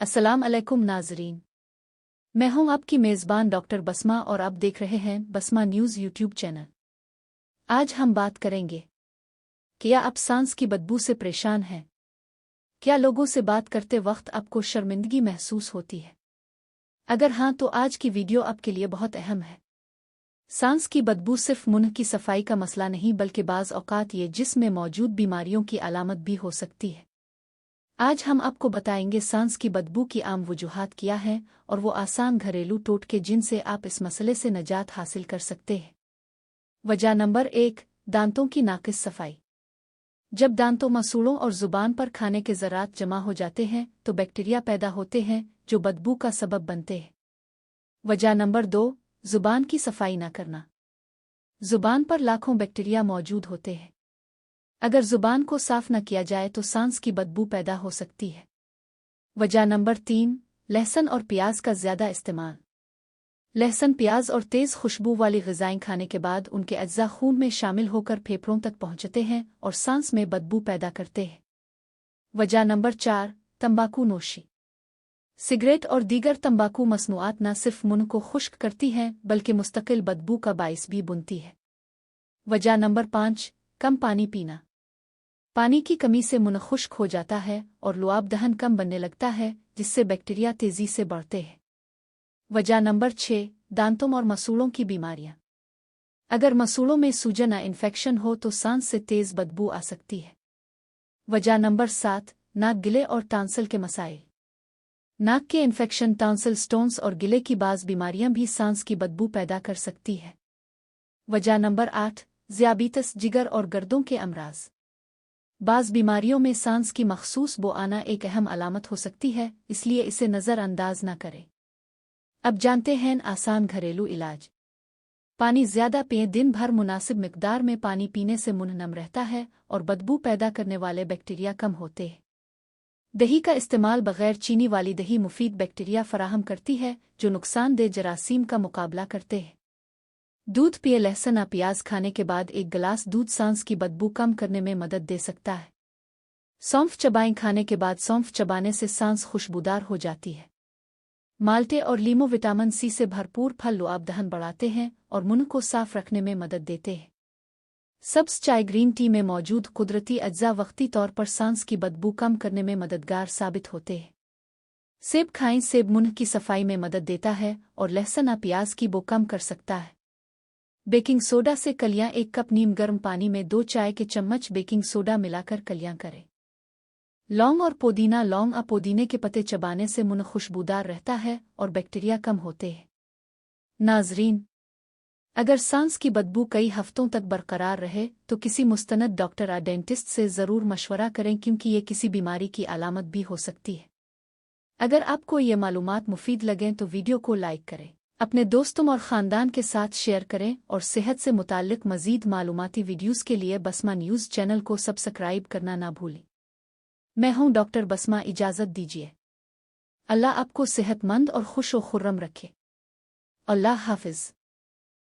अस्सलाम अलैकुम नाजरीन। मैं हूं आपकी मेज़बान डॉक्टर बसमा और आप देख रहे हैं बसमा न्यूज़ यूट्यूब चैनल। आज हम बात करेंगे, क्या आप सांस की बदबू से परेशान हैं? क्या लोगों से बात करते वक्त आपको शर्मिंदगी महसूस होती है? अगर हाँ तो आज की वीडियो आपके लिए बहुत अहम है। सांस की बदबू सिर्फ मुंह की सफाई का मसला नहीं बल्कि बाज़ औक़ात ये जिस्म में मौजूद बीमारियों की अलामत भी हो सकती है। आज हम आपको बताएंगे सांस की बदबू की आम वजूहात क्या हैं और वो आसान घरेलू टोटके जिनसे आप इस मसले से निजात हासिल कर सकते हैं। वजह नंबर 1, दांतों की नाक़िस सफाई। जब दांतों, मसूड़ों और ज़ुबान पर खाने के ज़रात जमा हो जाते हैं तो बैक्टीरिया पैदा होते हैं जो बदबू का सबब बनते हैं। वजह नंबर 2, ज़ुबान की सफाई न करना। ज़ुबान पर लाखों बैक्टीरिया मौजूद होते हैं। अगर ज़ुबान को साफ न किया जाए तो सांस की बदबू पैदा हो सकती है। वजह नंबर 3, लहसुन और प्याज का ज़्यादा इस्तेमाल। लहसुन, प्याज और तेज़ खुशबू वाली ग़िज़ाएँ खाने के बाद उनके अज्जा खून में शामिल होकर फेफड़ों तक पहुँचते हैं और सांस में बदबू पैदा करते हैं। वजह नंबर 4, तंबाकू नोशी। सिगरेट और दीगर तंबाकू मसनूआत न सिर्फ मुंह को खुश्क करती हैं बल्कि मुस्तकिल बदबू का बाइस भी बनती है। वजह नंबर 5, कम पानी पीना। पानी की कमी से मुंह खुश्क हो जाता है और लुआब दहन कम बनने लगता है जिससे बैक्टीरिया तेज़ी से बढ़ते हैं। वजह नंबर 6, दांतों और मसूड़ों की बीमारियां। अगर मसूड़ों में सूजन या इन्फेक्शन हो तो सांस से तेज़ बदबू आ सकती है। वजह नंबर 7, नाक, गिले और टांसल के मसाइल। नाक के इन्फेक्शन, टांसल स्टोन्स और गिले की बाज़ बीमारियां भी सांस की बदबू पैदा कर सकती है। वजह नंबर 8, ज़ियाबीतस, जिगर और गर्दों के अमराज। बाज़ बीमारियों में सांस की मखसूस बो आना एक अहम अलामत हो सकती है, इसलिए इसे नज़रअंदाज न करें। अब जानते हैं आसान घरेलू इलाज। पानी ज़्यादा पिएं। दिन भर मुनासिब मिकदार में पानी पीने से मुंह नम रहता है और बदबू पैदा करने वाले बैक्टीरिया कम होते हैं। दही का इस्तेमाल। बग़ैर चीनी वाली दही मुफीद बैक्टीरिया फराहम करती है जो नुकसानदेह जरासीम का मुकाबला करते हैं। दूध पिए। लहसुन या प्याज खाने के बाद एक गिलास दूध सांस की बदबू कम करने में मदद दे सकता है। सौंफ चबाएं। खाने के बाद सौंफ चबाने से सांस खुशबूदार हो जाती है। माल्टे और लीमू विटामिन सी से भरपूर फल लुआब दहन बढ़ाते हैं और मुंह को साफ रखने में मदद देते हैं। सब्ज़ चाय, ग्रीन टी में मौजूद कुदरती अज्जा वक्ती तौर पर सांस की बदबू कम करने में मददगार साबित होते हैं। सेब खाएं। सेब मुंह की सफाई में मदद देता है और लहसुन या प्याज की बो कम कर सकता है। बेकिंग सोडा से कलियां। 1 कप नीम गर्म पानी में 2 चाय के चम्मच बेकिंग सोडा मिलाकर कलियां करें। लौंग और पुदीना। लौंग और पुदीने के पत्ते चबाने से मुंह खुशबूदार रहता है और बैक्टीरिया कम होते हैं। नाजरीन, अगर सांस की बदबू कई हफ्तों तक बरकरार रहे तो किसी मुस्तनद डॉक्टर या डेंटिस्ट से ज़रूर मशवरा करें क्योंकि ये किसी बीमारी की अलामत भी हो सकती है। अगर आपको ये मालूमात मुफीद लगें तो वीडियो को लाइक करें, अपने दोस्तों और ख़ानदान के साथ शेयर करें और सेहत से मुताल्लिक़ मज़ीद मालूमाती वीडियोज़ के लिए बसमा न्यूज़ चैनल को सब्सक्राइब करना ना भूलें। मैं हूं डॉक्टर बसमा। इजाज़त दीजिए। अल्लाह आपको सेहतमंद और खुश व खुर्रम रखे। अल्लाह हाफ़िज़।